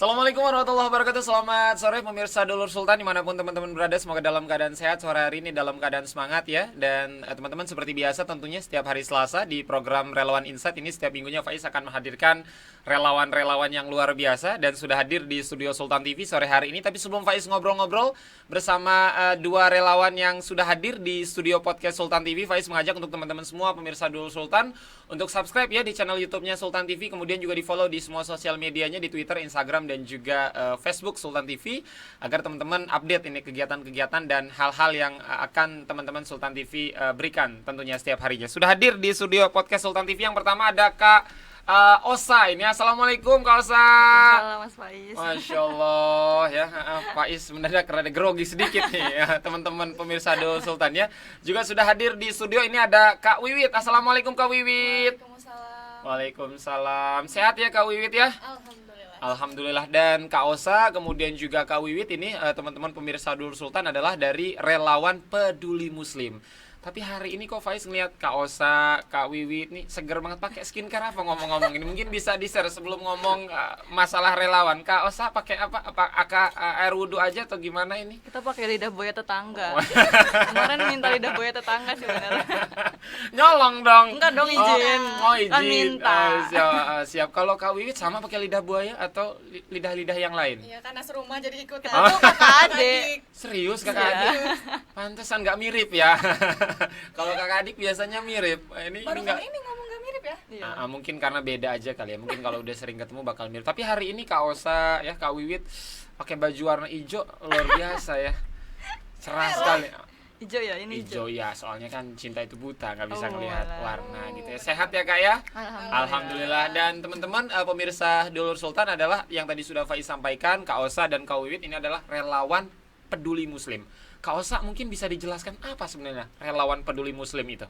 Assalamualaikum warahmatullahi wabarakatuh. Selamat sore pemirsa Dulur Sultan dimanapun teman-teman berada. Semoga dalam keadaan sehat sore hari ini, dalam keadaan semangat ya. Dan teman-teman seperti biasa tentunya setiap hari Selasa di program Relawan Insight ini setiap minggunya Faiz akan menghadirkan relawan-relawan yang luar biasa. Dan sudah hadir di studio Sultan TV sore hari ini. Tapi sebelum Faiz ngobrol-ngobrol bersama dua relawan yang sudah hadir di studio podcast Sultan TV, Faiz mengajak untuk teman-teman semua pemirsa Dulur Sultan untuk subscribe ya di channel YouTube-nya Sultan TV. Kemudian juga di follow di semua sosial medianya, di Twitter, Instagram, dan juga Facebook Sultan TV, agar teman-teman update ini kegiatan-kegiatan dan hal-hal yang akan teman-teman Sultan TV berikan tentunya setiap harinya. Sudah hadir di studio podcast Sultan TV yang pertama ada Kak Osa ini. Assalamualaikum Kak Osa. Waalaikumsalam Mas Faiz. Masya Allah ya, Faiz mendadak rada grogi sedikit nih ya, teman-teman pemirsa Dul Sultan ya. Juga sudah hadir di studio ini ada Kak Wiwit. Assalamualaikum Kak Wiwit. Waalaikumsalam. Waalaikumsalam. Sehat ya Kak Wiwit ya? Alhamdulillah. Dan Kak Osa kemudian juga Kak Wiwit ini teman-teman pemirsa Dulur Sultan adalah dari Relawan Peduli Muslim. Tapi hari ini kok Faiz ngeliat Kak Osa, Kak Wiwit nih seger banget pakai skincare apa ngomong-ngomong ini. Mungkin bisa di-share sebelum ngomong masalah relawan. Kak Osa pakai apa? Apa air wudhu aja atau gimana ini? Kita pakai lidah buaya tetangga. Kemarin minta lidah buaya tetangga sebenarnya. Nyolong dong. Enggak dong, izin. Izin. Kan minta. Siap. Kalau Kak Wiwit sama pakai lidah buaya atau lidah-lidah yang lain? Iya, karena serumah jadi ikutan. Kita tuh kakak adik. Serius kakak adik? Pantesan nggak mirip ya. Kalau kakak adik biasanya mirip. Ini Baru nggak. kali ini ngomong gak mirip ya? Iya. Mungkin karena beda aja kali ya. Mungkin kalau udah sering ketemu bakal mirip. Tapi hari ini Kak Osa ya, Kak Wiwit pakai baju warna hijau luar biasa ya. Cerah sekali. Hijau ya, ini Hijau hijau. ya, soalnya kan cinta itu buta, nggak bisa Oh, ngelihat alah. warna gitu ya. Sehat ya Kak ya? Alhamdulillah. Dan teman-teman pemirsa Dulur Sultan adalah yang tadi sudah Faiz sampaikan, Kak Osa dan Kak Wiwit ini adalah relawan peduli Muslim. Kak Osa mungkin bisa dijelaskan apa sebenarnya relawan peduli Muslim itu?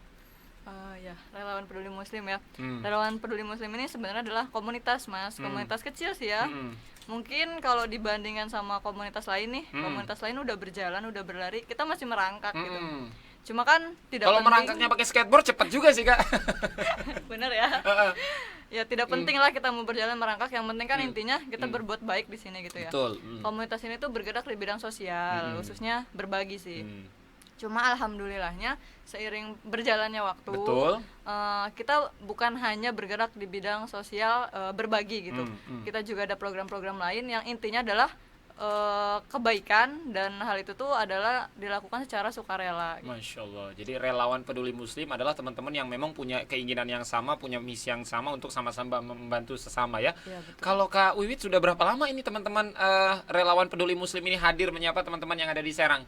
Ya, relawan peduli Muslim ya. Hmm. Relawan peduli Muslim ini sebenarnya adalah komunitas, Mas. Komunitas kecil sih ya. Hmm. Mungkin kalau dibandingkan sama komunitas lain nih, komunitas lain udah berjalan, udah berlari, kita masih merangkak gitu. Cuma kan tidak Kalau penting. merangkaknya pakai skateboard cepet juga sih Kak. Bener ya. Ya tidak penting lah kita mau berjalan merangkak, yang penting kan intinya kita berbuat baik di sini gitu ya. Betul. Komunitas ini tuh bergerak di bidang sosial, khususnya berbagi sih. Cuma alhamdulillahnya seiring berjalannya waktu, Betul. kita bukan hanya bergerak di bidang sosial berbagi gitu. Kita juga ada program-program lain yang intinya adalah kebaikan, dan hal itu tuh adalah dilakukan secara sukarela. Masya Allah. Jadi relawan peduli Muslim adalah teman-teman yang memang punya keinginan yang sama, punya misi yang sama untuk sama-sama membantu sesama ya. Ya, betul. Kalau Kak Wiwit sudah berapa lama ini teman-teman relawan peduli Muslim ini hadir menyapa teman-teman yang ada di Serang?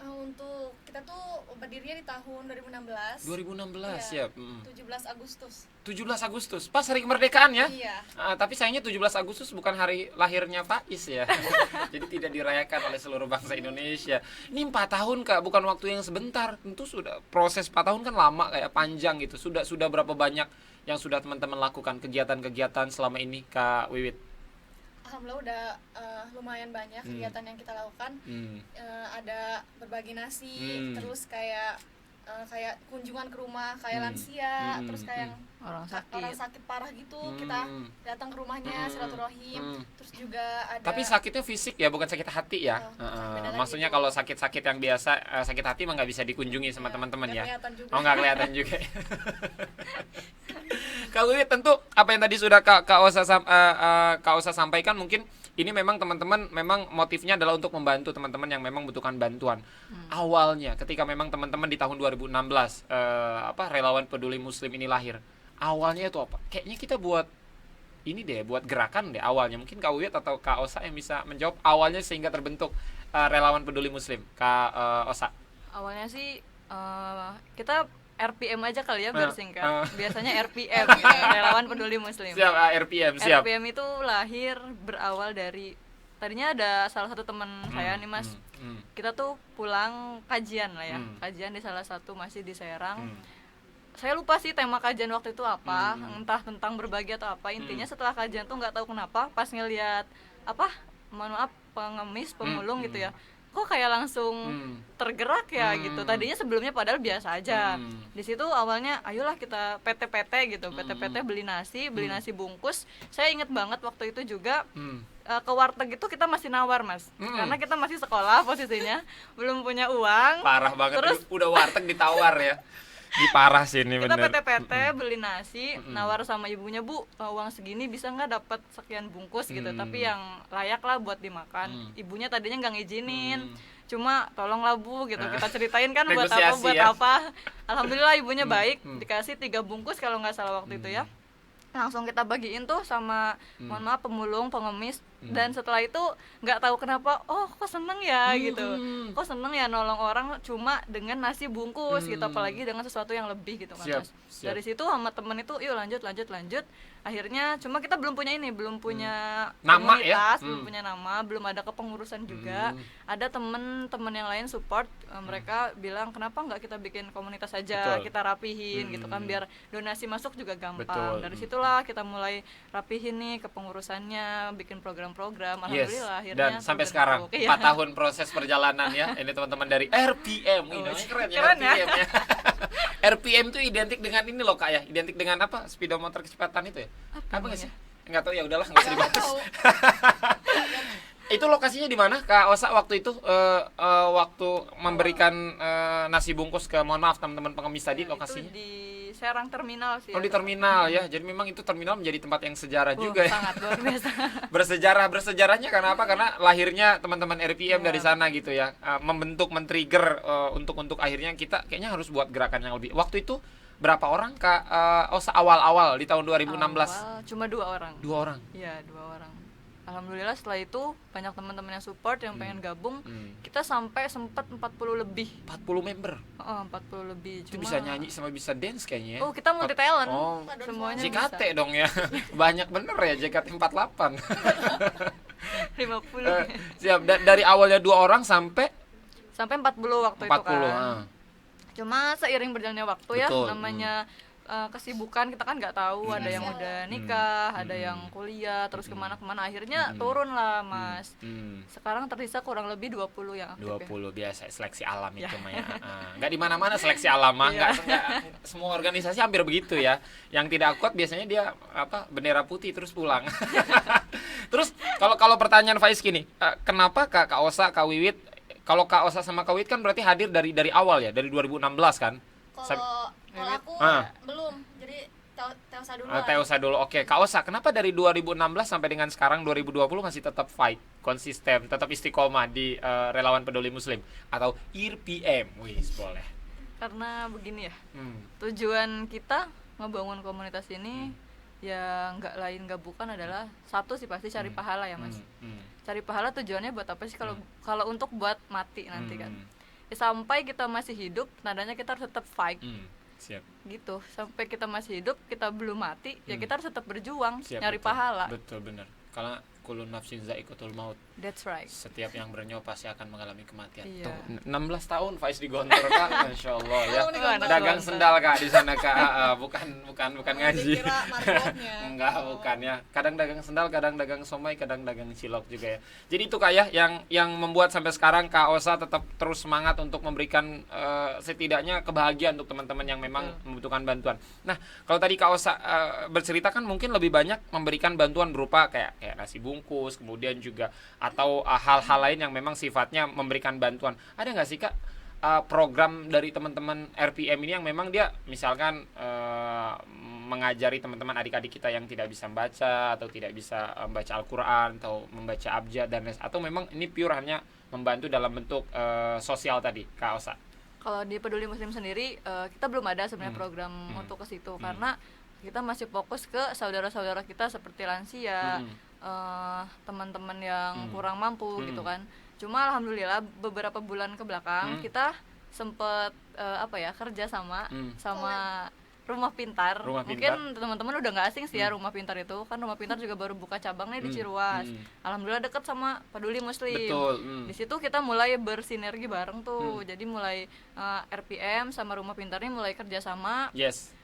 Untuk kita tuh berdirinya di tahun 2016. 2016 Iya, ya. 17 Agustus. 17 Agustus, pas hari kemerdekaan ya. Iya. Tapi sayangnya 17 Agustus bukan hari lahirnya Faiz ya. Jadi tidak dirayakan oleh seluruh bangsa Indonesia. Ini 4 tahun Kak, bukan waktu yang sebentar. Tentu sudah proses 4 tahun kan lama, kayak panjang gitu. Sudah berapa banyak yang sudah teman-teman lakukan kegiatan-kegiatan selama ini Kak Wiwit? Alhamdulillah udah lumayan banyak kegiatan yang kita lakukan. Ada berbagi nasi, terus kayak kunjungan ke rumah kayak lansia, terus kayak Orang orang sakit. sakit parah gitu, kita datang ke rumahnya silaturahim. Terus juga ada. Tapi sakitnya fisik ya, bukan sakit hati ya. beda lagi Maksudnya tuh. kalau sakit-sakit yang biasa, sakit hati mah nggak bisa dikunjungi sama teman-teman nggak ya. kelihatan juga. Oh, nggak kelihatan juga. Kalau ini tentu apa yang tadi sudah Kak Osa sampaikan, mungkin ini memang teman-teman memang motifnya adalah untuk membantu teman-teman yang memang membutuhkan bantuan. Awalnya ketika memang teman-teman di tahun 2016 relawan peduli Muslim ini lahir. Awalnya itu apa? Kayaknya kita buat ini deh, buat gerakan deh awalnya. Mungkin Kak Wiwit atau Kak Osa yang bisa menjawab awalnya sehingga terbentuk relawan peduli Muslim. Kak Osa. Awalnya sih kita RPM aja kali ya biar singkat. Biasanya RPM, relawan peduli Muslim. Siap, RPM, siap. RPM itu lahir berawal dari, tadinya ada salah satu teman saya nih Mas. Kita tuh pulang kajian lah ya. Kajian di salah satu masjid di Serang. Saya lupa sih tema kajian waktu itu apa, entah tentang berbagi atau apa. Intinya setelah kajian tuh nggak tahu kenapa pas ngelihat pengemis, pemulung gitu ya, kok kayak langsung tergerak ya gitu. Tadinya sebelumnya padahal biasa aja. Di situ awalnya ayolah kita PT-PT gitu, PT-PT beli nasi bungkus. Saya inget banget waktu itu juga ke warteg itu kita masih nawar Mas, karena kita masih sekolah posisinya, belum punya uang. Parah banget. Terus Udah warteg ditawar ya. Ini parah sih ini kita bener. PT beli nasi, nawar sama ibunya, Bu, uang segini bisa nggak dapat sekian bungkus gitu, tapi yang layak lah buat dimakan. Ibunya tadinya nggak ngizinin, cuma tolonglah Bu gitu, kita ceritain kan buat Negosiasi apa. Alhamdulillah ibunya baik, dikasih 3 bungkus kalau nggak salah waktu itu ya. Langsung kita bagiin tuh sama mohon maaf pemulung, pengemis, dan setelah itu nggak tahu kenapa kok seneng ya gitu, kok seneng ya nolong orang cuma dengan nasi bungkus gitu, apalagi dengan sesuatu yang lebih gitu kan Mas. Siap. Dari situ sama temen itu yuk lanjut, akhirnya cuma kita belum punya Nama komunitas, ya? belum punya nama, belum ada kepengurusan juga. Ada temen-temen yang lain support, mereka bilang kenapa nggak kita bikin komunitas aja. Betul. Kita rapihin gitu kan biar donasi masuk juga gampang. Betul. Dari situlah kita mulai rapihin nih kepengurusannya, bikin program-program. Alhamdulillah akhirnya dan sampai sekarang 4 tahun proses perjalanan ya. Ini teman-teman dari RPM. Ini namanya keren ya, RPM ya. RPM itu identik dengan ini loh Kak ya. Identik dengan apa? Speedometer kecepatan itu ya? Apa nggak sih? Enggak tahu, ya udahlah, enggak usah dibahas. Itu lokasinya di mana Kak Osa waktu itu waktu memberikan nasi bungkus ke, mohon maaf teman-teman pengemis tadi, lokasinya? Itu di Serang Terminal sih. Oh, di terminal ya. Jadi memang itu terminal menjadi tempat yang sejarah juga ya. Sangat luar biasa. Bersejarahnya karena apa? Karena lahirnya teman-teman RPM dari sana gitu ya. Membentuk, men-trigger untuk akhirnya kita kayaknya harus buat gerakan yang lebih. Waktu itu berapa orang Kak Osa awal-awal di tahun 2016? Awal, cuma 2 orang. 2 orang. Iya, 2 orang. Alhamdulillah setelah itu banyak teman-teman yang support, yang pengen gabung. Kita sampai sempat 40 lebih. 40 member. 40 lebih. Itu bisa nyanyi sama bisa dance kayaknya ya. Oh, kita multi talent. Oh, semuanya JKT bisa. dong ya. Banyak bener ya JKT 48. 50. Siap. Dari awalnya 2 orang sampai 40 waktu 40. itu kan. Cuma seiring berjalannya waktu ya, Betul. namanya kesibukan kita kan nggak tahu, ada yang udah nikah, ada yang kuliah, terus kemana-kemana, akhirnya turun lah Mas. Sekarang tersisa kurang lebih 20 yang aktif 20 biasa seleksi alam itu mah ya. Nggak di mana-mana seleksi alam mah, nggak semua organisasi hampir begitu ya. Yang tidak kuat biasanya dia bendera putih terus pulang. Terus kalau pertanyaan Faiz gini, kenapa Kak Osa, Kak Wiwit, kalau Kak Osa sama Kak Wiwit kan berarti hadir dari awal ya, dari 2016 kan? Kalau aku belum, jadi Teosa dulu. Teosa dulu. Oke, Kak Osa, kenapa dari 2016 sampai dengan sekarang 2020 masih tetap fight, konsisten, tetap istiqomah di Relawan Peduli Muslim atau IRPM? Wih, boleh. Karena begini ya, tujuan kita ngebangun komunitas ini ya nggak lain nggak bukan adalah satu sih pasti cari pahala ya Mas. Cari pahala tujuannya buat apa sih? Kalau untuk buat mati nanti kan. Sampai kita masih hidup, tandanya kita harus tetap fight. Siap. Gitu, sampai kita masih hidup, kita belum mati, ya kita harus tetap berjuang, Siap, nyari betul. pahala. Betul, benar. Karena kullu nafsin za'iqatul maut. That's right. Setiap yang bernyawa pasti akan mengalami kematian. Iya. Tuh, 16 tahun Faiz di Gontor Kak. Masya Allah ya. Anak Dagang Gontor. sendal Kak di sana Kak. Bukan ngaji. Dikira marketnya. Enggak, bukan ya. Kadang dagang sendal, kadang dagang somai, kadang dagang cilok juga ya. Jadi itu Kak ya yang membuat sampai sekarang Kak Osa tetap terus semangat untuk memberikan setidaknya kebahagiaan untuk teman-teman yang memang membutuhkan bantuan. Nah, kalau tadi Kak Osa bercerita kan mungkin lebih banyak memberikan bantuan berupa kayak nasi bungkus, kemudian juga atau hal-hal lain yang memang sifatnya memberikan bantuan. Ada nggak sih Kak program dari teman-teman RPM ini yang memang dia misalkan mengajari teman-teman adik-adik kita yang tidak bisa membaca atau tidak bisa membaca Al-Quran atau membaca abjad dan lain, atau memang ini pure hanya membantu dalam bentuk sosial tadi Kak Osa? Kalau di Peduli Muslim sendiri kita belum ada sebenarnya program untuk ke situ karena kita masih fokus ke saudara-saudara kita seperti lansia, teman-teman yang kurang mampu gitu kan. Cuma alhamdulillah beberapa bulan ke belakang kita sempet kerja sama Rumah Pintar. Mungkin teman-teman udah nggak asing sih ya Rumah Pintar itu kan. Rumah Pintar juga baru buka cabang nih di Ciruas. Alhamdulillah deket sama Peduli Muslim. Betul. Di situ kita mulai bersinergi bareng tuh. Jadi mulai RPM sama Rumah Pintar ini mulai kerjasama. Yes.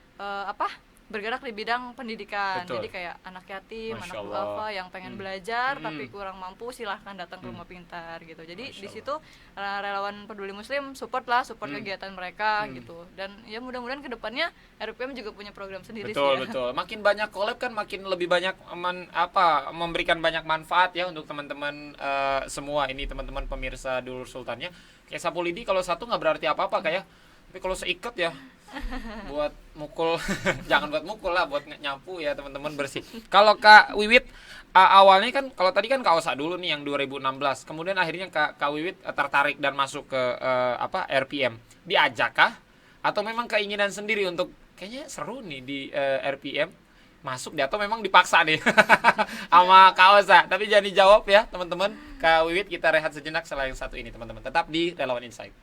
bergerak di bidang pendidikan. Betul. Jadi kayak anak yatim, Masya anak Allah. duafa yang pengen belajar tapi kurang mampu, silahkan datang ke rumah pintar gitu. Jadi Masya di situ relawan peduli muslim support kegiatan mereka gitu. Dan ya mudah-mudahan kedepannya RPM juga punya program sendiri Betul, sih ya. betul. Makin banyak collab kan makin lebih banyak memberikan banyak manfaat ya untuk teman-teman semua ini, teman-teman pemirsa Dulur Sultannya. Kayak sapu lidi kalau satu nggak berarti apa-apa kayak, tapi kalau seikat ya buat mukul jangan buat mukul lah, buat nyapu ya teman-teman, bersih. Kalau Kak Wiwit awalnya kan, kalau tadi kan Kak Osa dulu nih yang 2016, kemudian akhirnya Kak Wiwit tertarik dan masuk ke RPM. Diajak kah atau memang keinginan sendiri untuk kayaknya seru nih di RPM masuk dia, atau memang dipaksa nih sama Kak Osa? Tapi jangan dijawab ya teman-teman. Kak Wiwit, kita rehat sejenak setelah yang satu ini teman-teman. Tetap di Relawan Insight.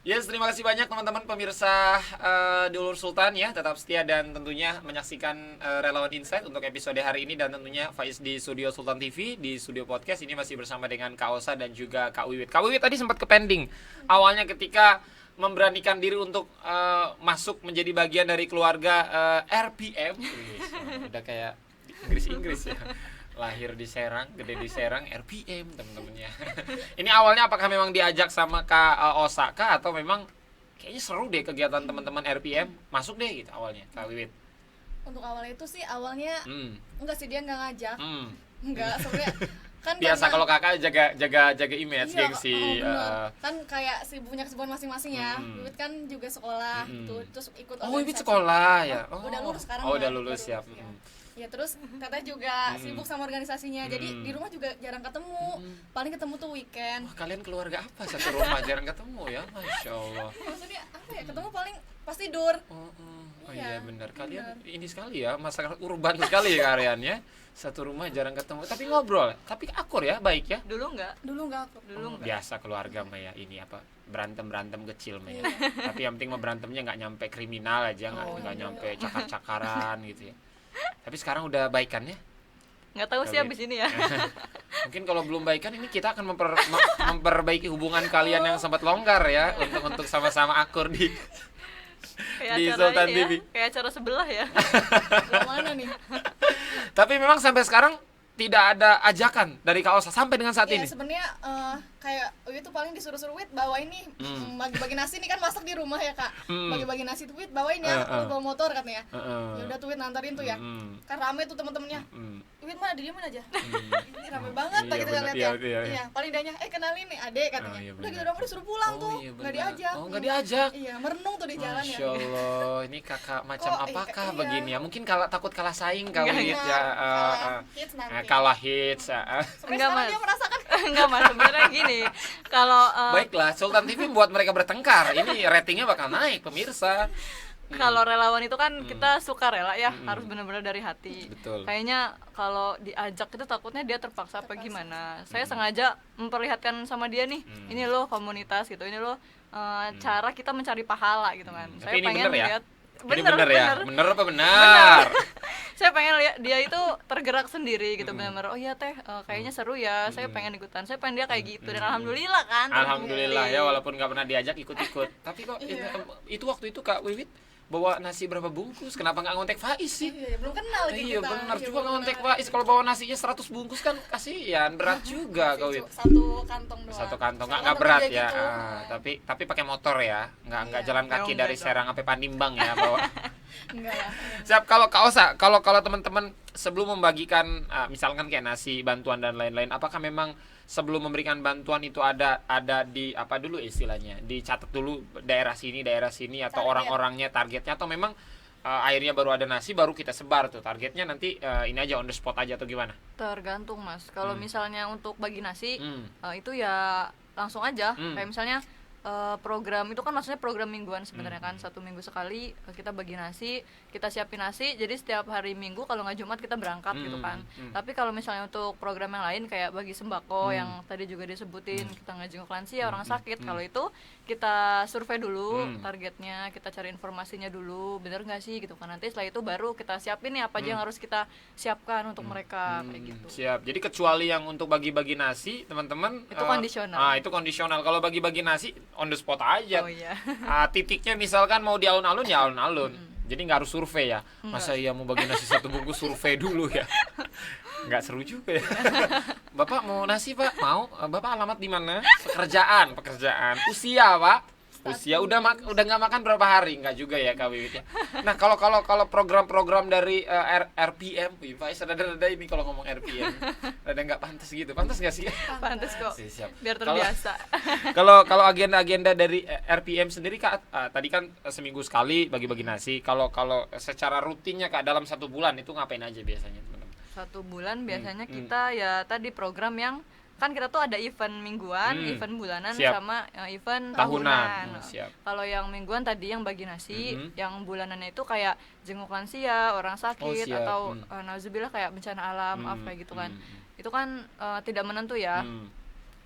Yes, terima kasih banyak teman-teman pemirsa Dulur Sultan ya, tetap setia dan tentunya menyaksikan Relawan Insight untuk episode hari ini, dan tentunya Faiz di studio Sultan TV, di studio podcast ini masih bersama dengan Kak Osa dan juga Kak Wiwit. Kak Wiwit tadi sempat ke pending awalnya ketika memberanikan diri untuk masuk menjadi bagian dari keluarga RPM. Udah kayak Inggris ya. Lahir di Serang, gede di Serang, RPM temen-temennya. Ini awalnya apakah memang diajak sama Kak Osaka atau memang kayaknya seru deh kegiatan teman-teman RPM, masuk deh gitu awalnya, Kak Wiwit? Untuk awalnya itu sih awalnya enggak sih, dia enggak ngajak. Enggak, sebenarnya kan biasa karena, kalau kakak jaga image, iya, gengsi. kan kayak punya kesibukan masing-masing ya. Wiwit kan juga sekolah gitu, terus ikut Wiwit sekolah ya. Udah lulus sekarang. Udah lulus ya. Ya terus teteh juga sibuk sama organisasinya, jadi di rumah juga jarang ketemu, paling ketemu tuh weekend. Wah, kalian keluarga apa satu rumah jarang ketemu ya, Masya Allah. Maksudnya apa ya, ketemu paling pas tidur. Oh iya benar, kalian ini sekali ya, masyarakat urban sekali ya kalian, satu rumah jarang ketemu, tapi ngobrol, tapi akur ya, baik ya. Dulu enggak Aku Biasa keluarga mah ya, ini apa, berantem kecil mah ya. Tapi yang penting mah berantemnya nggak nyampe kriminal aja, nggak nyampe cakar-cakaran gitu ya. Tapi sekarang udah baikan ya? Nggak tahu sih abis ini ya. Mungkin kalau belum baikan ini kita akan memperbaiki hubungan kalian yang sempat longgar ya, untuk sama-sama akur di Sultan TV. Kayak acara sebelah ya. Mana nih? Tapi memang sampai sekarang tidak ada ajakan dari Kak Osa sampai dengan saat ini. Sebenarnya kayak Wit tuh paling disuruh-suruh, Wit bawa ini bagi-bagi nasi nih, kan masak di rumah ya Kak. Bagi-bagi nasi tuh Wit bawain ya, bawa motor katanya. Ya udah tuh Wit nantarin tuh ya. Kan rame tuh temen-temennya. Wit mana, didiemin aja. Ini rame banget Iya, kita lihat ya. iya. Iya, paling dianya kenalin nih Adek katanya. Udah gitu doang disuruh pulang tuh. Enggak diajak. Enggak diajak. Iya, merenung tuh di jalan ya. Masya Allah, ini kakak macam apakah iya. begini ya? Mungkin takut kalah saing kali Iya, ya. hits nanti. Kalah hits. Sebenarnya sekarang dia merasakan. Enggak Mas, sebenarnya gini. Kalau Baiklah, Sultan TV buat mereka bertengkar. Ini ratingnya bakal naik pemirsa. kalau relawan itu kan kita suka rela ya, harus benar-benar dari hati. Betul. Kayaknya kalau diajak itu takutnya dia terpaksa apa gimana. Saya sengaja memperlihatkan sama dia nih, ini loh komunitas gitu, ini loh cara kita mencari pahala gitu kan. Tapi Saya ini pengen bener ya? lihat Ini bener ya? Bener apa benar? Saya pengen lihat dia itu tergerak sendiri gitu, benar-benar oh iya teh kayaknya seru ya, saya pengen ikutan, saya pengen dia kayak gitu, dan alhamdulillah kan. Alhamdulillah ya, walaupun nggak pernah diajak ikut-ikut. Tapi kok itu waktu itu Kak Wiwit bawa nasi berapa bungkus? Kenapa nggak ngontek Faiz sih? Iya, belum kenal lagi Iya kita. benar, coba ngontek Faiz. Kalau bawa nasinya 100 bungkus kan kasihan, berat juga Kak Wiwit. Satu kantong doang. Satu kantong nggak Soalnya berat dia ya. gitu. Tapi pakai motor ya, nggak jalan kaki enggak dari dong. Serang sampai Pandimbang ya bawa. Enggak lah. Siap. Kalau Kak Osa, kalau teman-teman sebelum membagikan misalkan kayak nasi, bantuan dan lain-lain, apakah memang sebelum memberikan bantuan itu ada di apa dulu istilahnya, dicatat dulu daerah sini atau Target. orang-orangnya, targetnya, atau memang akhirnya baru ada nasi baru kita sebar tuh targetnya nanti ini aja on the spot aja atau gimana? Tergantung Mas. Kalau misalnya untuk bagi nasi Hmm. itu ya langsung aja. Kayak misalnya program itu kan maksudnya program mingguan sebenarnya kan, 1 minggu sekali kita bagi nasi, kita siapin nasi, jadi setiap hari Minggu kalau nggak Jumat kita berangkat gitu kan. Tapi kalau misalnya untuk program yang lain kayak bagi sembako yang tadi juga disebutin, kita ngejenguk lansia, orang sakit, kalau itu kita survei dulu targetnya, kita cari informasinya dulu, bener nggak sih gitu kan. Nanti setelah itu baru kita siapin nih apa aja yang harus kita siapkan untuk mereka kayak gitu. Siap. Jadi kecuali yang untuk bagi-bagi nasi, teman-teman Itu kondisional. Itu kondisional. Kalau bagi-bagi nasi on the spot aja. Oh iya. Titiknya misalkan mau di alun-alun ya alun-alun. Jadi nggak harus survei ya. Masa iya mau bagi nasi 1 bungkus survei dulu ya? Nggak seru juga ya. Bapak mau nasi Pak? Mau? Bapak alamat di mana? Pekerjaan. Usia Pak? Usia udah nggak makan berapa hari? Nggak juga ya Kak Wiwit ya. Nah kalau program-program dari RPM, Faiz ada ini kalau ngomong RPM, ada nggak pantas gitu? Pantas nggak sih? Pantes kok. Siap. Biar terbiasa. Kalau agenda-agenda dari RPM sendiri Kak, tadi kan seminggu sekali bagi-bagi nasi. Kalau secara rutinnya Kak dalam 1 bulan itu ngapain aja biasanya teman-teman? 1 bulan biasanya kita ya tadi program yang kan kita tuh ada event mingguan, event bulanan, Siap. sama event Tahunan. tahunan. Siap. Kalau yang mingguan tadi yang bagi nasi, yang bulanannya itu kayak jenguk lansia, orang sakit, siap. atau nauzubillah kayak bencana alam, apa kayak gitu kan. Itu kan tidak menentu ya.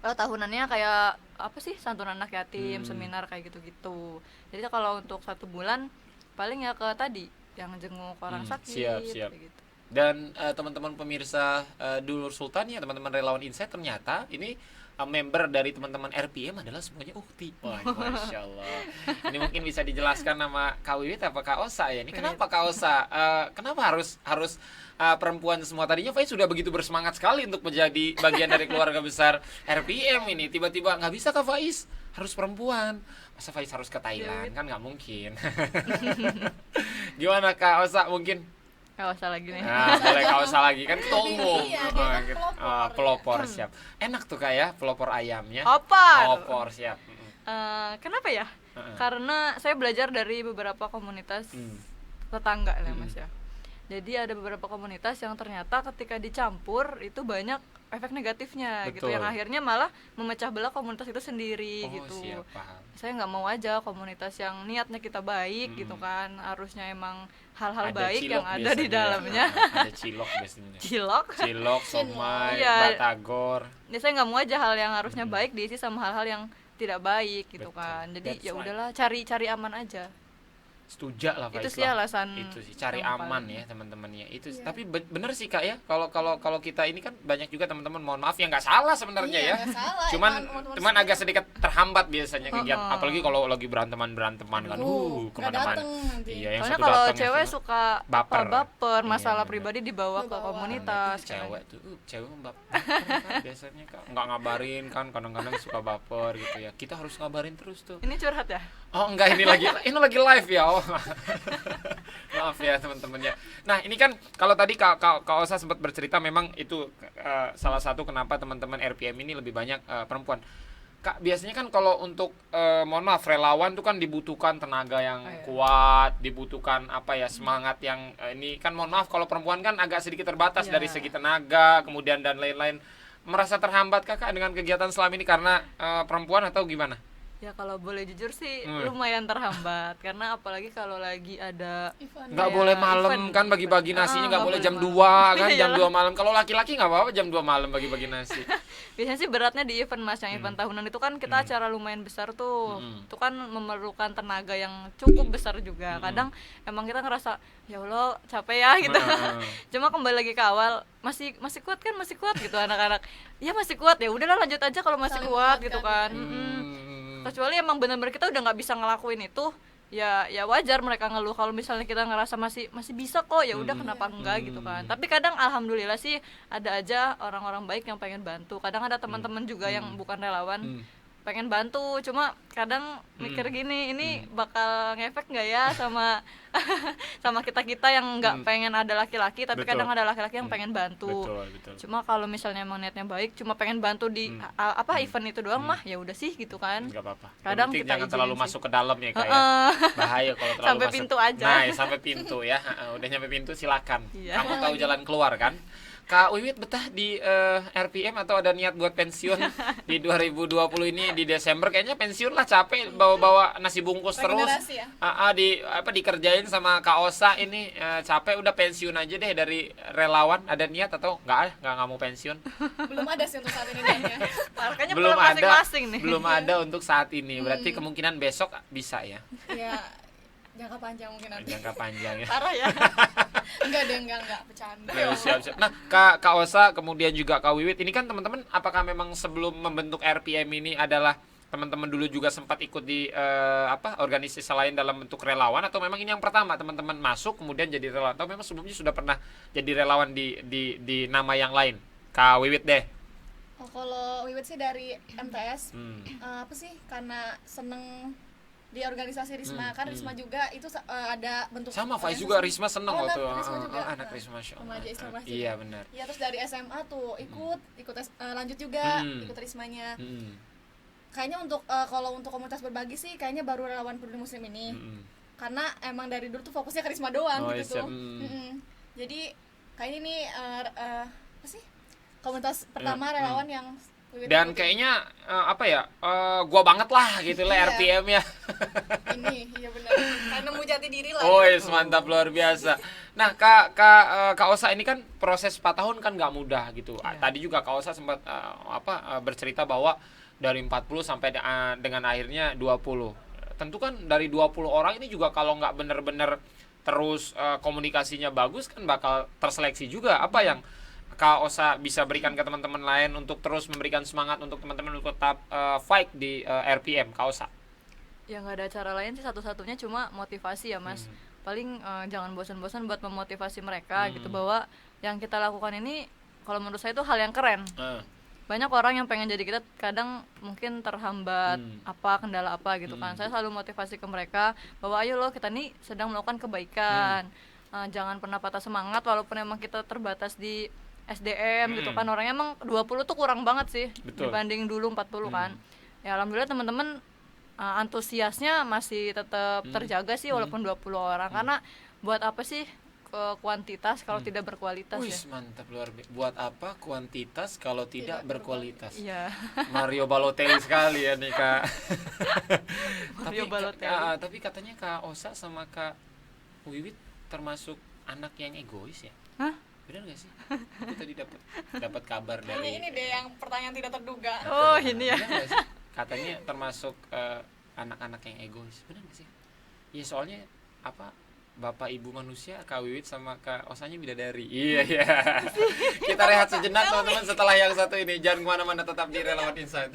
Kalau tahunannya kayak apa sih, santunan anak yatim, seminar kayak gitu-gitu. Jadi kalau untuk 1 bulan paling ya ke tadi yang jenguk orang sakit siap. kayak gitu. Dan teman-teman pemirsa Dulur Sultan ya, teman-teman relawan Insight, ternyata ini member dari teman-teman RPM adalah semuanya ukti. Wah, Masya Allah. Ini mungkin bisa dijelaskan nama Kak Wiwit apa Kak Osa ya? Ini kenapa Kak Osa? Kenapa harus perempuan semua? Tadinya Faiz sudah begitu bersemangat sekali untuk menjadi bagian dari keluarga besar RPM ini. Tiba-tiba nggak bisa Kak Faiz, harus perempuan. Masa Faiz harus ke Thailand? Kan nggak mungkin. Gimana Kak Osa mungkin? Gak usah lagi nih. Nah, boleh Kak Osa lagi kan ketua umum. Iya, dia kan Pelopor siap. Enak tuh Kak ya, pelopor ayamnya. Opor. Siap. Kenapa ya? Karena saya belajar dari beberapa komunitas tetangga lah Mas ya. Jadi ada beberapa komunitas yang ternyata ketika dicampur itu banyak efek negatifnya. Betul. Gitu, yang akhirnya malah memecah belah komunitas itu sendiri gitu. Siap, paham. Saya nggak mau aja komunitas yang niatnya kita baik gitu kan, harusnya emang hal-hal Ada baik cilok yang ada di biasanya. dalamnya. Ada cilok biasanya. Cilok. Somai, Iya. batagor. Ya saya nggak mau aja hal yang harusnya baik diisi sama hal-hal yang tidak baik gitu. Betul. Kan. Jadi That's ya right. udahlah, cari aman aja. Setuju lah Itu Faiz sih lah. alasan Itu sih cari yang aman paling- ya teman-temannya. Itu Iya. tapi bener sih Kak ya. Kalau kita ini kan banyak juga teman-teman, mohon maaf ya, nggak salah sebenarnya Iya, ya. nggak salah, Cuman teman-teman agak sedikit terhambat biasanya kegiatan, apalagi kalau lagi beranteman kan. nggak Kemana-mana. dateng nanti. Iya, yang Soalnya satu kalau datang, yang cewek satu suka baper. baper, Iya, masalah bener. pribadi dibawa ke Dibawa. komunitas. Cewek tuh cewek baper kan biasanya Kak, nggak ngabarin kan, kadang-kadang suka baper gitu ya. Kita harus ngabarin terus tuh. Ini curhat ya? Oh enggak, ini lagi live ya. Oh. Maaf ya teman-temannya. Nah, ini kan kalau tadi Kak Osa sempat bercerita memang itu salah satu kenapa teman-teman RPM ini lebih banyak perempuan. Kak, biasanya kan kalau untuk mohon maaf, relawan tuh kan dibutuhkan tenaga yang kuat, dibutuhkan apa ya, semangat yang ini kan, mohon maaf kalau perempuan kan agak sedikit terbatas Iya. dari segi tenaga, kemudian dan lain-lain. Merasa terhambat Kakak dengan kegiatan selama ini karena perempuan atau gimana? Ya kalau boleh jujur sih lumayan terhambat, karena apalagi kalau lagi ada Event. Nggak kayak boleh malam event. kan bagi-bagi nasinya, nggak nggak boleh jam boleh 2 kan, Iya. jam 2 malam. Kalau laki-laki nggak apa-apa jam 2 malam bagi-bagi nasi. Biasanya sih beratnya di event Mas, yang event tahunan itu kan kita acara lumayan besar tuh. Itu kan memerlukan tenaga yang cukup besar juga. Kadang emang kita ngerasa ya Allah capek ya gitu. Cuma kembali lagi ke awal, masih kuat kan, masih kuat gitu anak-anak. Ya masih kuat, ya udahlah lanjut aja kalau masih Saling kuat menguatkan gitu kan. Kecuali emang benar-benar kita udah nggak bisa ngelakuin itu, ya wajar mereka ngeluh. Kalau misalnya kita ngerasa masih bisa kok, ya udah kenapa enggak gitu kan. Tapi kadang alhamdulillah sih ada aja orang-orang baik yang pengen bantu. Kadang ada teman-teman juga yang bukan relawan pengen bantu, cuma kadang mikir gini, ini bakal ngefek nggak ya sama sama kita yang nggak pengen ada laki-laki, tapi Betul. kadang ada laki-laki yang pengen bantu. Betul. Cuma kalau misalnya emang niatnya baik, cuma pengen bantu di event itu doang mah ya udah sih gitu kan. Nggak apa-apa. Kadang Yang penting kita jangan izinin terlalu sih. masuk ke dalam ya Kak ya. Bahaya kalau terlalu Sampai masuk. pintu aja. Nah, ya, sampai pintu ya. Udah nyampe pintu silakan. Iya. Kamu tahu jalan keluar kan? Kak Wiwit betah di RPM atau ada niat buat pensiun di 2020 ini di Desember? Kayaknya pensiun lah, capek bawa-bawa nasi bungkus terus. Regenerasi ya? Dikerjain sama Kak Osa ini, capek, udah pensiun aja deh dari relawan. Ada niat atau nggak mau pensiun? Belum ada sih untuk saat ini kayaknya. Makanya Belum ada, masing-masing nih. belum ada untuk saat ini. Berarti kemungkinan besok bisa ya, Ya jangka panjang mungkin nanti. jangka panjang ya. Parah ya. Enggak deh, enggak bercanda. Ya, siap. Nah, Kak Osa kemudian juga Kak Wiwit, ini kan teman-teman, apakah memang sebelum membentuk RPM ini adalah teman-teman dulu juga sempat ikut di organisasi lain dalam bentuk relawan, atau memang ini yang pertama teman-teman masuk kemudian jadi relawan, atau memang sebelumnya sudah pernah jadi relawan di nama yang lain? Kak Wiwit deh. Oh, kalau Wiwit sih dari MTS, apa sih, karena seneng di organisasi Risma, kan Risma juga itu ada bentuk Sama Faiz organisasi. juga, Risma seneng Oh, waktu Risma juga. anak Risma, Masya Allah. Remaja Islam Masjid. Iya benar. Ya terus dari SMA tuh ikut lanjut juga ikut Rismanya. Kayaknya untuk kalau untuk komunitas berbagi sih kayaknya baru relawan peduli muslim ini. Karena emang dari dulu tuh fokusnya ke Risma doang Oh, gitu siap. tuh. Jadi kayaknya ini apa sih? Komunitas pertama relawan yang Wiwit Dan ikutin. kayaknya gua banget lah gitu lah Iya. RPM ya. Ini iya benar. Karena nemu jati diri lah. Oh, gitu. mantap, luar biasa. Nah, Kak Osa ini kan proses 4 tahun kan nggak mudah gitu. Tadi juga Kak Osa sempat bercerita bahwa dari 40 sampai dengan akhirnya 20. Tentu kan dari 20 orang ini juga kalau nggak bener-bener terus komunikasinya bagus kan bakal terseleksi juga. Apa yang Kak Osa bisa berikan ke teman-teman lain untuk terus memberikan semangat untuk teman-teman untuk tetap fight di RPM, Kak Osa? Ya nggak ada cara lain sih, satu-satunya cuma motivasi ya Mas. Paling jangan bosan-bosan buat memotivasi mereka gitu, bahwa yang kita lakukan ini kalau menurut saya itu hal yang keren. Banyak orang yang pengen jadi kita kadang mungkin terhambat kendala apa gitu kan. Saya selalu motivasi ke mereka bahwa ayo loh, kita nih sedang melakukan kebaikan. Jangan pernah patah semangat walaupun emang kita terbatas di SDM gitu kan. Orangnya emang 20 tuh kurang banget sih. Betul. Dibanding dulu 40 kan. Ya alhamdulillah teman-teman antusiasnya masih tetap terjaga sih walaupun 20 orang. Karena buat apa sih kuantitas kalau tidak berkualitas. Wih, mantap, luar biasa. Buat apa kuantitas kalau tidak berkualitas? Iya. Mario Balotelli sekali ya nih Kak. Mario Balotelli. Tapi katanya Kak Osa sama Kak Wiwit termasuk anak yang egois ya? Hah? Benar nggak sih? Aku tadi dapat kabar dari. Ini deh yang pertanyaan tidak terduga. Oh ini ya. Benar nggak sih? Katanya termasuk anak-anak yang egois. Benar nggak sih? Ya soalnya Bapak Ibu manusia, Kak Wiwit sama Kak Osanya bidadari. Iya. Kita rehat sejenak teman-teman setelah yang satu ini. Jangan kemana-mana, tetap di Relawan Insight.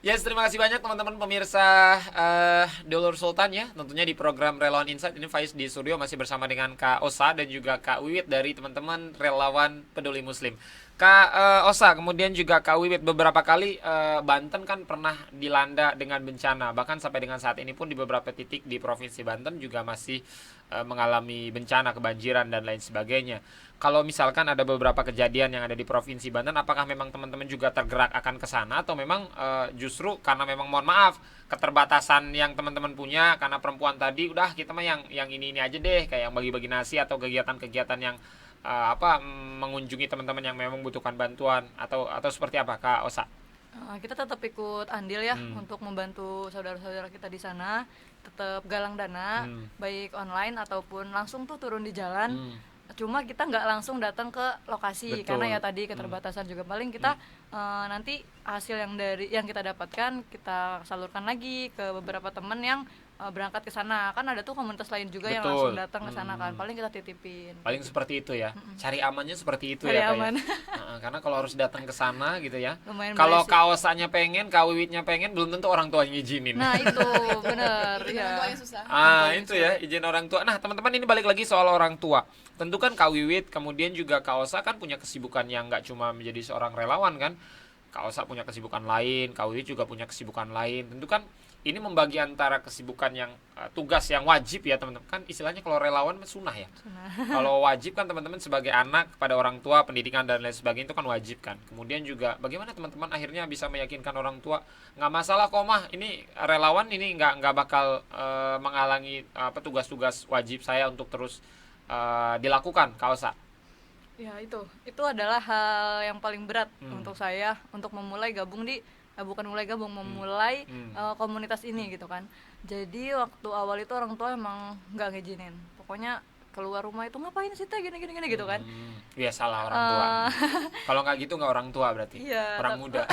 Yes, terima kasih banyak teman-teman pemirsa Dulur Sultan ya. Tentunya di program Relawan Insight ini Faiz di studio masih bersama dengan Kak Osa dan juga Kak Wiwit dari teman-teman Relawan Peduli Muslim. Kak Osa, kemudian juga Kak Wiwit, beberapa kali Banten kan pernah dilanda dengan bencana. Bahkan sampai dengan saat ini pun di beberapa titik di Provinsi Banten juga masih mengalami bencana, kebanjiran dan lain sebagainya. Kalau misalkan ada beberapa kejadian yang ada di Provinsi Banten, apakah memang teman-teman juga tergerak akan ke sana atau memang justru karena memang mohon maaf keterbatasan yang teman-teman punya karena perempuan tadi udah kita mah yang ini aja deh, kayak yang bagi-bagi nasi atau kegiatan-kegiatan yang mengunjungi teman-teman yang memang membutuhkan bantuan atau seperti apa Kak Osa? Kita tetap ikut andil ya untuk membantu saudara-saudara kita di sana, tetap galang dana baik online ataupun langsung tuh turun di jalan. Cuma kita nggak langsung datang ke lokasi. Betul. Karena ya tadi keterbatasan juga, paling kita nanti hasil yang kita dapatkan kita salurkan lagi ke beberapa teman yang berangkat ke sana. Kan ada tuh komunitas lain juga. Betul. Yang langsung datang ke sana kan, paling kita titipin. Paling seperti itu ya. Cari amannya seperti itu. Cari ya aman. Karena kalau harus datang ke sana gitu ya. Kalau kaosanya pengen, Kak Wiwitnya pengen, belum tentu orang tuanya ngizinin. Nah itu benar ya. Itu ya, izin orang tua. Nah teman-teman, ini balik lagi soal orang tua. Tentu kan Kak Wiwit kemudian juga Kak Osa kan punya kesibukan yang nggak cuma menjadi seorang relawan kan. Kak Osa punya kesibukan lain, Kak Wiwit juga punya kesibukan lain. Tentu kan ini membagi antara kesibukan yang tugas yang wajib ya teman-teman. Kan istilahnya kalau relawan sunnah ya. Kalau wajib kan teman-teman sebagai anak pada orang tua, pendidikan dan lain sebagainya itu kan wajib kan. Kemudian juga bagaimana teman-teman akhirnya bisa meyakinkan orang tua, nggak masalah kok mah, ini relawan ini nggak bakal menghalangi tugas-tugas wajib saya untuk terus dilakukan, Kak Osa. Ya itu adalah hal yang paling berat untuk saya untuk memulai gabung di memulai komunitas ini gitu kan. Jadi waktu awal itu orang tua emang nggak ngizinin, pokoknya keluar rumah itu ngapain sih teh gini gitu kan. Iya salah orang tua. Kalau nggak gitu nggak orang tua berarti. Iya, orang muda.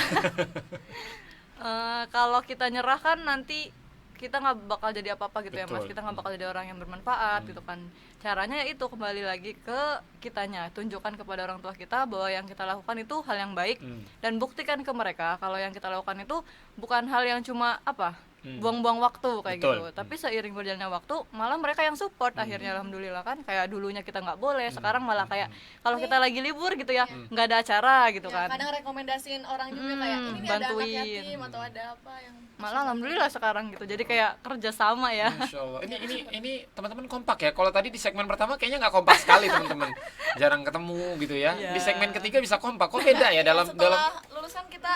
Kalau kita nyerah kan nanti kita nggak bakal jadi apa-apa gitu. Betul. Ya Mas, kita nggak bakal jadi orang yang bermanfaat gitu kan. Caranya ya itu, kembali lagi ke kitanya, tunjukkan kepada orang tua kita bahwa yang kita lakukan itu hal yang baik, dan buktikan ke mereka kalau yang kita lakukan itu bukan hal yang cuma buang-buang waktu kayak gitu. Tapi seiring berjalannya waktu malah mereka yang support akhirnya, alhamdulillah kan. Kayak dulunya kita nggak boleh, sekarang malah kayak kalau kita lagi libur gitu ya nggak ada acara gitu kan. Kadang rekomendasiin orang juga kayak ini ada anak yatim atau ada apa yang malah alhamdulillah sekarang gitu. Jadi kayak kerja sama ya. Masya Allah. Ini teman-teman kompak ya. Kalau tadi di segmen pertama kayaknya nggak kompak sekali teman-teman. Jarang ketemu gitu ya. Yeah. Di segmen ketiga bisa kompak. Kok beda ya dalam lulusan kita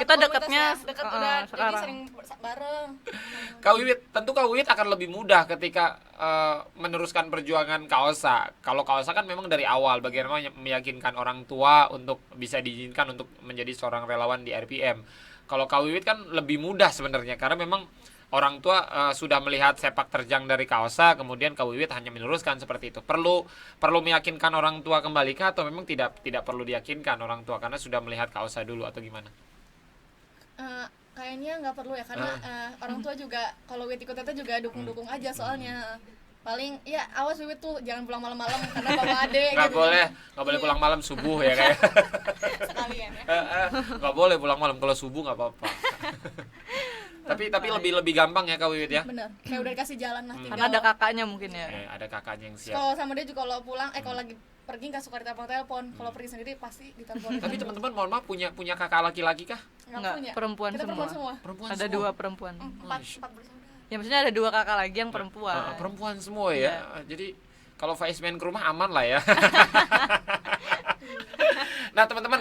dekatnya dekat udah sekarang. Jadi sering bareng. Kak Wiwit, tentu Kak Wiwit akan lebih mudah ketika meneruskan perjuangan Kak Osa. Kalau Kak Osa kan memang dari awal bagaimana meyakinkan orang tua untuk bisa diizinkan untuk menjadi seorang relawan di RPM. Kalau Kak Wiwit kan lebih mudah sebenarnya karena memang orang tua sudah melihat sepak terjang dari Kak Osa, kemudian Kak Wiwit hanya meneruskan seperti itu. Perlu meyakinkan orang tua kembali kah atau memang tidak perlu diyakinkan orang tua karena sudah melihat Kak Osa dulu atau gimana? Kayaknya nggak perlu ya karena orang tua juga kalau Wiwit ikut itu juga dukung aja soalnya. Paling ya awas Wiwit tuh jangan pulang malam-malam karena bawa adek nggak gitu. Nggak boleh pulang malam subuh ya kayak sekalian ya. Nggak boleh pulang malam, kalau subuh nggak apa-apa. tapi lebih gampang ya Kak Wiwit ya. Bener, kayak udah dikasih jalan lah. Karena ada kakaknya mungkin ya. Ada kakaknya yang siap. Kalau sama dia juga kalau pulang kalau lagi pergi nggak suka ditelepon. Kalau pergi sendiri pasti ditelepon. Tapi teman-teman mohon maaf punya kakak laki-laki kah? Nggak punya. Perempuan kita semua. Ada semua. 2 perempuan. 4 bersaudara. Ya maksudnya ada 2 kakak lagi yang perempuan. Perempuan semua ya. Jadi kalau Faiz main ke rumah aman lah ya. Nah teman-teman,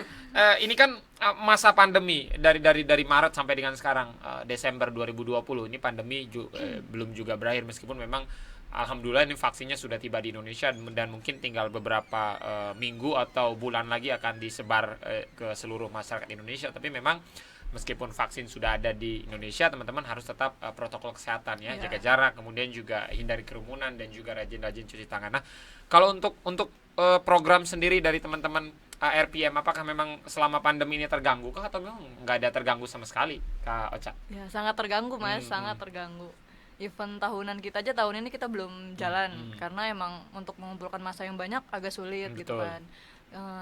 ini kan masa pandemi dari Maret sampai dengan sekarang Desember 2020. Ini pandemi belum juga berakhir, meskipun memang alhamdulillah ini vaksinnya sudah tiba di Indonesia dan mungkin tinggal beberapa minggu atau bulan lagi akan disebar ke seluruh masyarakat Indonesia. Tapi memang meskipun vaksin sudah ada di Indonesia, teman-teman harus tetap protokol kesehatan ya, jaga jarak, kemudian juga hindari kerumunan dan juga rajin-rajin cuci tangan. Nah, kalau untuk program sendiri dari teman-teman RPM, apakah memang selama pandemi ini terganggu kah atau memang nggak ada terganggu sama sekali, Kak Ocha? Ya sangat terganggu Mas, sangat terganggu. Event tahunan kita aja tahun ini kita belum jalan karena emang untuk mengumpulkan massa yang banyak agak sulit gitu kan.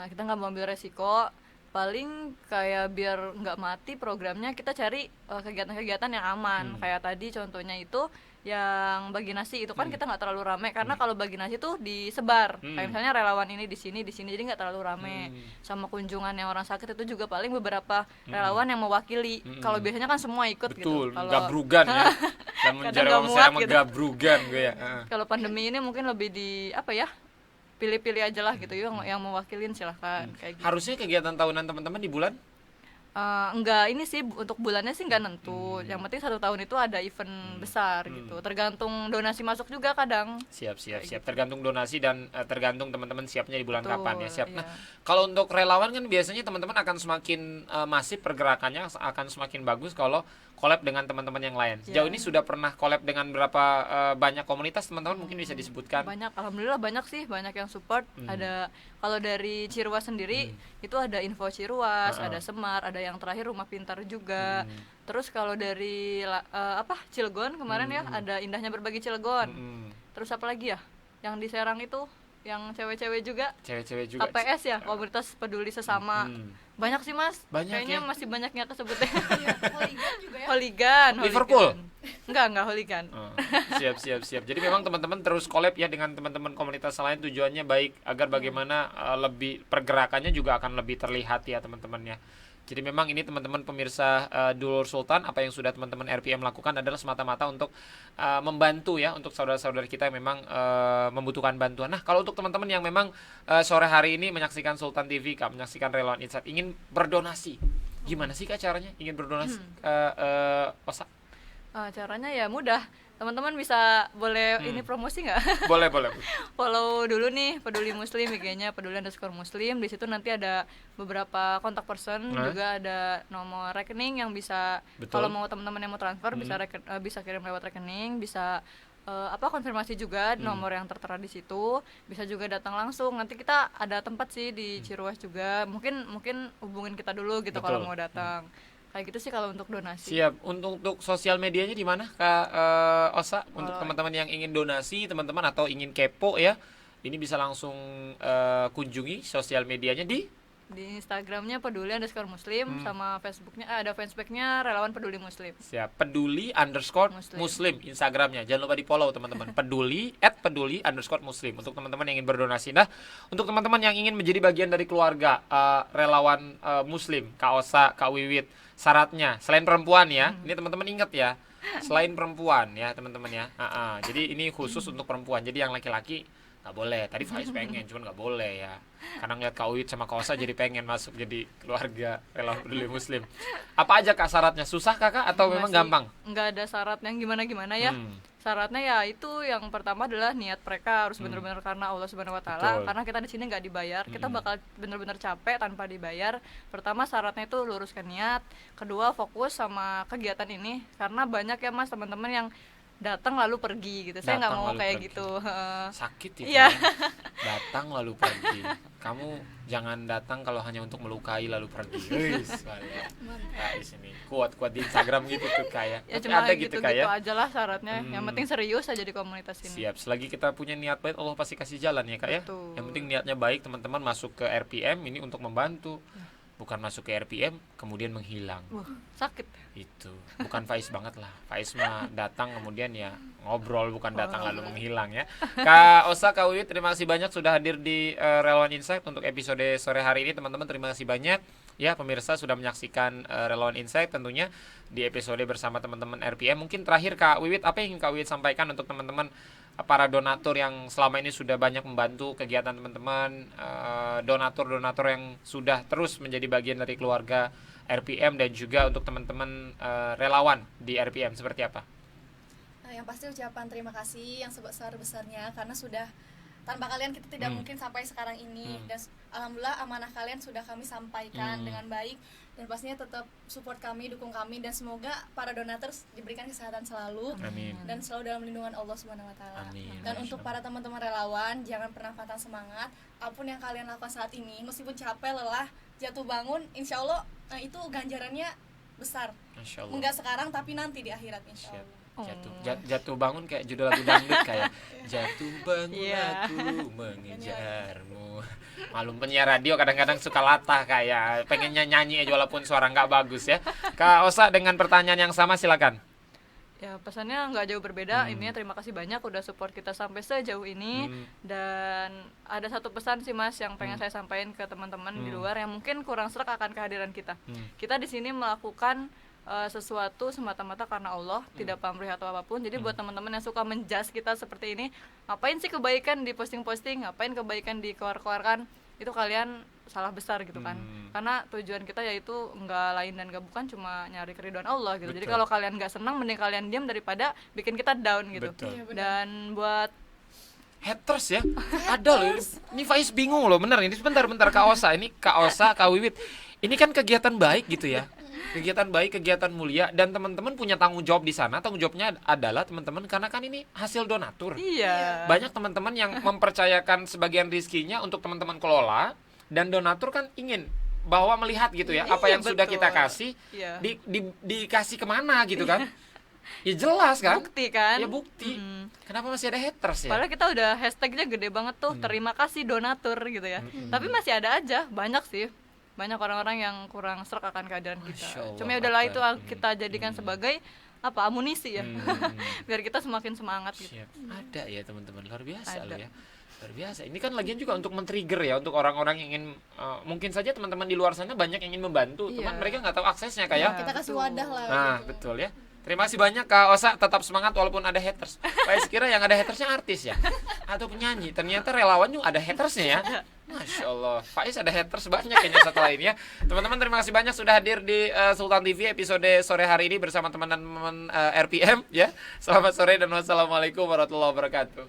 Kita nggak mau ambil resiko. paling kayak biar nggak mati programnya, kita cari kegiatan-kegiatan yang aman. Kayak tadi contohnya itu yang bagi nasi itu kan kita nggak terlalu rame, karena kalau bagi nasi tuh disebar, kayak misalnya relawan ini di sini, jadi nggak terlalu rame. Sama kunjungan yang orang sakit itu juga paling beberapa relawan yang mewakili. Kalau biasanya kan semua ikut. Betul, gitu. Kalau gabrugan ya. Dan mencari orang saya gitu. gabrugan gue ya. Kalau pandemi ini mungkin lebih di apa ya? Pilih-pilih aja lah gitu, yang mewakilin silahkan kayak gitu. Harusnya kegiatan tahunan teman-teman di bulan? Enggak, ini sih untuk bulannya sih nggak nentu. Yang penting 1 tahun itu ada event besar gitu. Tergantung donasi masuk juga kadang. Siap. Tergantung donasi dan tergantung teman-teman siapnya di bulan Betul, kapan ya. Siap. iya. Nah, kalau untuk relawan kan biasanya teman-teman akan semakin masif pergerakannya, akan semakin bagus kalau collab dengan teman-teman yang lain. Sejauh ini sudah pernah collab dengan berapa banyak komunitas teman-teman, mungkin bisa disebutkan? Banyak, alhamdulillah banyak sih, banyak yang support. Ada, kalau dari Ciruas sendiri itu ada Info Ciruas, ada Semar, ada yang terakhir Rumah Pintar juga. Terus kalau dari Cilegon kemarin ya ada Indahnya Berbagi Cilegon. Terus apa lagi ya? Yang di Serang itu yang cewek-cewek juga. Cewek-cewek juga. KPS ya, Komunitas Peduli Sesama. Banyak sih Mas. Banyak kayaknya ya? masih banyak yang kesebutnya. Holigan juga ya. Holigan. Liverpool? Enggak Holigan. Siap. Jadi memang teman-teman terus collab ya dengan teman-teman komunitas lain, tujuannya baik agar bagaimana lebih pergerakannya juga akan lebih terlihat ya teman-teman ya. Jadi memang ini teman-teman pemirsa Dulur Sultan, apa yang sudah teman-teman RPM lakukan adalah semata-mata untuk membantu ya, untuk saudara-saudara kita yang memang membutuhkan bantuan. Nah, kalau untuk teman-teman yang memang sore hari ini menyaksikan Sultan TV, Kak, menyaksikan Relawan Insight, ingin berdonasi, gimana sih Kak caranya ingin berdonasi? Osa? Caranya ya mudah. Teman-teman bisa boleh ini promosi nggak? Boleh. Follow dulu nih Peduli Muslim, IG-nya peduli_muslim. Di situ nanti ada beberapa kontak person, juga ada nomor rekening yang bisa, kalau mau teman-teman yang mau transfer bisa kirim lewat rekening, bisa konfirmasi juga nomor yang tertera di situ. Bisa juga datang langsung. Nanti kita ada tempat sih di Ciruas juga. Mungkin hubungin kita dulu gitu kalau mau datang. Kayak gitu sih kalau untuk donasi. Siap. Untuk sosial medianya di mana Kak Osa? Untuk teman-teman yang ingin donasi, teman-teman atau ingin kepo ya, ini bisa langsung kunjungi sosial medianya di Instagramnya peduli_muslim, sama Facebooknya ada fanspage-nya Relawan Peduli Muslim. Siap. peduli_muslim Instagramnya. Jangan lupa di follow teman-teman. peduli_muslim untuk teman-teman yang ingin berdonasi. Nah, untuk teman-teman yang ingin menjadi bagian dari keluarga relawan Muslim, Kak Osa, Kak Wiwit, syaratnya selain perempuan ya, ini teman-teman ingat ya, selain perempuan ya teman-teman ya. Jadi ini khusus untuk perempuan. Jadi yang laki-laki nggak boleh. Tadi Faiz pengen, cuman nggak boleh ya. Karena ngeliat Kak Wiwit sama Kak Osa jadi pengen masuk jadi keluarga Relawan Peduli Muslim. Apa aja Kak syaratnya? Susah Kakak atau memang gampang? Nggak ada syarat yang gimana-gimana ya. Syaratnya ya itu yang pertama adalah niat mereka harus benar-benar karena Allah Subhanahu Wa Taala. Karena kita di sini nggak dibayar, kita bakal benar-benar capek tanpa dibayar. Pertama syaratnya itu luruskan niat. Kedua fokus sama kegiatan ini, karena banyak ya Mas teman-teman yang datang lalu pergi gitu. Saya nggak mau kayak gitu. Sakit itu ya. Datang lalu pergi. Kamu jangan datang kalau hanya untuk melukai lalu pergi. Guys, ini kuat di Instagram gitu tuh kayak. Ya cuma ada gitu kayak aja lah syaratnya. Yang penting serius aja di komunitas ini. Siap. Selagi kita punya niat baik, Allah pasti kasih jalan ya Kak ya. Betul. Yang penting niatnya baik, teman-teman masuk ke RPM ini untuk membantu. Bukan masuk ke RPM kemudian menghilang. Sakit. Itu bukan Faiz banget lah. Faiz mah datang kemudian ya ngobrol, bukan datang lalu menghilang ya. Kak Osa, Kak Wiwit, terima kasih banyak sudah hadir di Relawan Insight untuk episode sore hari ini. Teman-teman terima kasih banyak ya, pemirsa sudah menyaksikan Relawan Insight tentunya di episode bersama teman-teman RPM. Mungkin terakhir Kak Wiwit, apa yang ingin Kak Wiwit sampaikan untuk teman-teman para donatur yang selama ini sudah banyak membantu kegiatan teman-teman, donatur-donatur yang sudah terus menjadi bagian dari keluarga RPM, dan juga untuk teman-teman relawan di RPM, seperti apa? Yang pasti ucapan terima kasih yang sebesar-besarnya, karena sudah tanpa kalian kita tidak mungkin sampai sekarang ini. Dan alhamdulillah amanah kalian sudah kami sampaikan dengan baik, dan pastinya tetap support kami, dukung kami, dan semoga para donatur diberikan kesehatan selalu. Amin. Dan selalu dalam lindungan Allah Subhanahu Wa Taala. Dan Masya untuk para teman-teman relawan, jangan pernah patah semangat. Apapun yang kalian lakukan saat ini, meskipun capek, lelah, jatuh bangun, insya Allah itu ganjarannya besar. Masya Allah. Enggak sekarang tapi nanti di akhirat insya Allah. Jatuh bangun kayak judul lagu dangdut kayak jatuh bangun Iya. aku mengejarmu. Malum penyiar radio kadang-kadang suka latah kayak pengennya nyanyi aja walaupun suara nggak bagus ya. Kak Osa dengan pertanyaan yang sama silakan. Ya pesannya nggak jauh berbeda. Intinya terima kasih banyak udah support kita sampai sejauh ini. Dan ada satu pesan sih Mas yang pengen saya sampaikan ke teman-teman di luar yang mungkin kurang serak akan kehadiran kita. Kita di sini melakukan sesuatu semata-mata karena Allah, tidak pamrih atau apapun. Jadi buat teman-teman yang suka menjudge kita seperti ini, ngapain sih kebaikan di posting-posting, ngapain kebaikan di keluar-keluarkan, itu kalian salah besar gitu kan. Karena tujuan kita yaitu nggak lain dan nggak bukan cuma nyari keridhaan Allah gitu. Jadi kalau kalian nggak senang, mending kalian diam daripada bikin kita down gitu. Betul. Dan buat Haters ya, ada loh. Ini Faiz bingung loh, bener ini bentar Kak Osa, Kak Wiwit. Ini kan kegiatan baik gitu ya. Kegiatan baik, kegiatan mulia, dan teman-teman punya tanggung jawab di sana. Tanggung jawabnya adalah teman-teman karena kan ini hasil donatur. iya. Banyak teman-teman yang mempercayakan sebagian rizkinya untuk teman-teman kelola, dan donatur kan ingin bahwa melihat gitu ya apa yang sudah betul. kita kasih Iya. dikasih kemana gitu kan. Ya jelas kan. Bukti kan? Ya bukti. Kenapa masih ada haters ya? Padahal kita udah hashtagnya gede banget tuh, terima kasih donatur gitu ya. Tapi masih ada aja, banyak sih. Banyak orang-orang yang kurang serak akan keadaan kita. Masya Allah, Cuma ya udahlah apa? itu kita jadikan sebagai amunisi ya. Biar kita semakin semangat gitu. Siap. Ada ya teman-teman, luar biasa Ada. loh ya. Luar biasa. Ini kan lagian juga untuk men-trigger ya, untuk orang-orang yang ingin mungkin saja teman-teman di luar sana banyak yang ingin membantu, Iya. cuman mereka nggak tahu aksesnya kayak. Kita kasih wadah lah Nah, gitu. betul ya. Terima kasih banyak Kak Osa, tetap semangat walaupun ada haters. Faiz kira yang ada hatersnya artis ya, atau penyanyi. Ternyata relawan juga ada hatersnya ya. Masya Allah, Faiz ada haters banyak kayaknya setelah ini ya. Teman-teman terima kasih banyak sudah hadir di Sultan TV episode sore hari ini bersama teman-teman RPM ya. Selamat sore dan wassalamualaikum warahmatullahi wabarakatuh.